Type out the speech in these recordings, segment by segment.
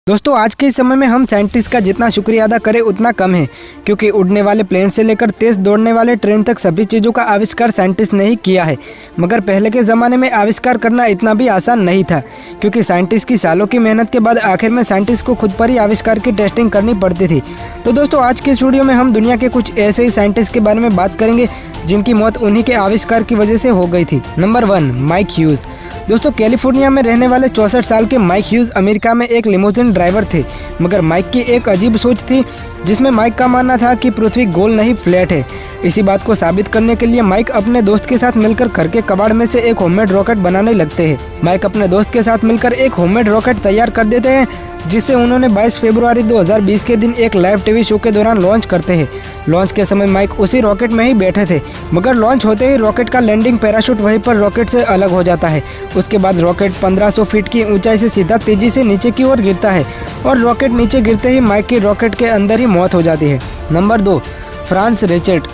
दोस्तों आज के इस समय में हम साइंटिस्ट का जितना शुक्रिया अदा करें उतना कम है, क्योंकि उड़ने वाले प्लेन से लेकर तेज दौड़ने वाले ट्रेन तक सभी चीज़ों का आविष्कार साइंटिस्ट ने ही किया है। मगर पहले के ज़माने में आविष्कार करना इतना भी आसान नहीं था, क्योंकि साइंटिस्ट की सालों की मेहनत के बाद आखिर में साइंटिस्ट को खुद पर ही आविष्कार की टेस्टिंग करनी पड़ती थी। तो दोस्तों आज के इस वीडियो में हम दुनिया के कुछ ऐसे ही साइंटिस्ट के बारे में बात करेंगे जिनकी मौत उन्हीं के आविष्कार की वजह से हो गई थी। Number 1, Mike Hughes. दोस्तों कैलिफोर्निया में रहने वाले 64 साल के माइक ह्यूज अमेरिका में एक लिमोजिन ड्राइवर थे। मगर माइक की एक अजीब सोच थी, जिसमें माइक का मानना था कि पृथ्वी गोल नहीं फ्लैट है। इसी बात को साबित करने के लिए माइक अपने दोस्त के साथ मिलकर घर के कबाड़ में से एक होममेड रॉकेट बनाने लगते हैं। माइक अपने दोस्त के साथ मिलकर एक होममेड रॉकेट तैयार कर देते हैं, जिसे उन्होंने 22 फरवरी 2020 के दिन एक लाइव टीवी शो के दौरान लॉन्च करते हैं। लॉन्च के समय माइक उसी रॉकेट में ही बैठे थे, मगर लॉन्च होते ही रॉकेट का लैंडिंग पैराशूट वहीं पर रॉकेट से अलग हो जाता है। उसके बाद रॉकेट 1500 फीट की ऊंचाई से सीधा तेजी से नीचे की ओर गिरता है और रॉकेट नीचे गिरते ही माइक की रॉकेट के अंदर ही मौत हो जाती है। Number 2, Franz Reichelt.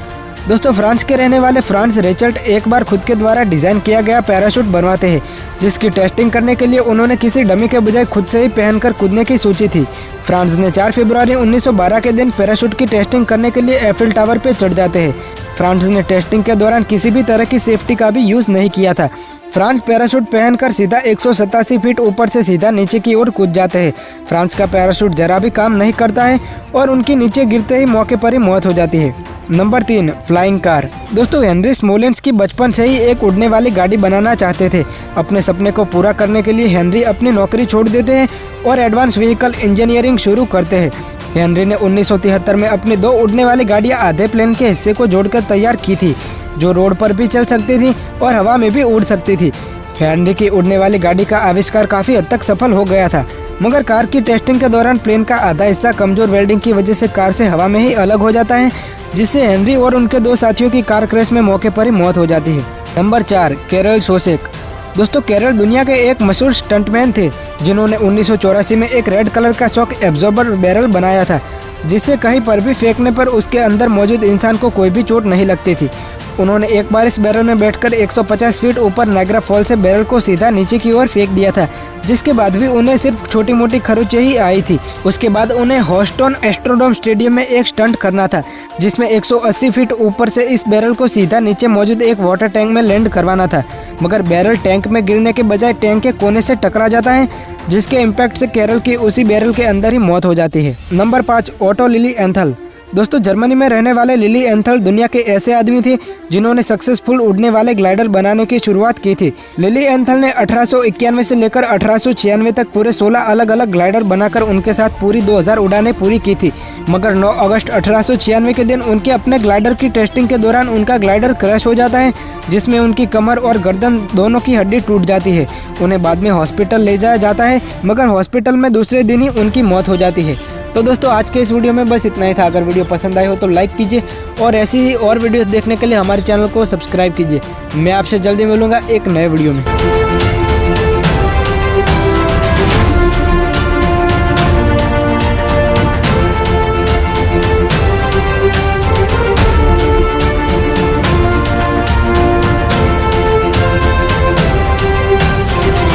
दोस्तों फ्रांस के रहने वाले फ्रांस रेचर्ट एक बार खुद के द्वारा डिज़ाइन किया गया पैराशूट बनवाते हैं, जिसकी टेस्टिंग करने के लिए उन्होंने किसी डमी के बजाय खुद से ही पहनकर कूदने की सोची थी। फ्रांस ने 4 फरवरी 1912 के दिन पैराशूट की टेस्टिंग करने के लिए एफिल टावर पर चढ़ जाते हैं। फ्रांस ने टेस्टिंग के दौरान किसी भी तरह की सेफ्टी का भी यूज़ नहीं किया था। फ्रांस पैराशूट पहनकर सीधा 187 फीट ऊपर से सीधा नीचे की ओर कूद जाते हैं। फ्रांस का पैराशूट जरा भी काम नहीं करता है और उनकी नीचे गिरते ही मौके पर ही मौत हो जाती है। Number 3, flying car. दोस्तों हेनरी स्मोलेंस्की बचपन से ही एक उड़ने वाली गाड़ी बनाना चाहते थे। अपने सपने को पूरा करने के लिए हेनरी अपनी नौकरी छोड़ देते हैं और एडवांस व्हीकल इंजीनियरिंग शुरू करते हैं। हेनरी ने 1973 में अपनी 2 उड़ने वाली गाड़ियां आधे प्लेन के हिस्से को जोड़कर तैयार की थी, जो रोड पर भी चल सकती थी और हवा में भी उड़ सकती थी। हेनरी की उड़ने वाली गाड़ी का आविष्कार काफ़ी हद तक सफल हो गया था, मगर कार की टेस्टिंग के दौरान प्लेन का आधा हिस्सा कमजोर वेल्डिंग की वजह से कार से हवा में ही अलग हो जाता है, जिससे हेनरी और उनके 2 साथियों की कार क्रैश में मौके पर ही मौत हो जाती है। Number 4, Karel Soucek. दोस्तों कैरल दुनिया के एक मशहूर स्टंटमैन थे, जिन्होंने 1984 में एक रेड कलर का शॉक एब्जॉर्बर बैरल बनाया था, जिससे कहीं पर भी फेंकने पर उसके अंदर मौजूद इंसान को कोई भी चोट नहीं लगती थी। उन्होंने एक बार इस बैरल में बैठकर 150 फीट ऊपर नायग्रा फॉल से बैरल को सीधा नीचे की ओर फेंक दिया था, जिसके बाद भी उन्हें सिर्फ छोटी मोटी खरोंचें ही आई थी। उसके बाद उन्हें ह्यूस्टन एस्ट्रोडोम स्टेडियम में एक स्टंट करना था, जिसमें 180 फीट ऊपर से इस बैरल को सीधा नीचे मौजूद एक वाटर टैंक में लैंड करवाना था। मगर बैरल टैंक में गिरने के बजाय टैंक के कोने से टकरा जाता है, जिसके इम्पैक्ट से कैरल की उसी बैरल के अंदर ही मौत हो जाती है। Number 5, Otto Lilienthal. दोस्तों जर्मनी में रहने वाले लिलीएंथल दुनिया के ऐसे आदमी थे जिन्होंने सक्सेसफुल उड़ने वाले ग्लाइडर बनाने की शुरुआत की थी। लिलीएंथल ने 1891 से लेकर 1896 तक पूरे 16 अलग अलग ग्लाइडर बनाकर उनके साथ पूरी 2000 उड़ानें पूरी की थी। मगर 9 अगस्त 1896 के दिन उनके अपने ग्लाइडर की टेस्टिंग के दौरान उनका ग्लाइडर क्रैश हो जाता है, जिसमें उनकी कमर और गर्दन दोनों की हड्डी टूट जाती है। उन्हें बाद में हॉस्पिटल ले जाया जाता है, मगर हॉस्पिटल में दूसरे दिन ही उनकी मौत हो जाती है। तो दोस्तों आज के इस वीडियो में बस इतना ही था। अगर वीडियो पसंद आई हो तो लाइक कीजिए और ऐसी ही और वीडियोस देखने के लिए हमारे चैनल को सब्सक्राइब कीजिए। मैं आपसे जल्दी मिलूंगा एक नए वीडियो में।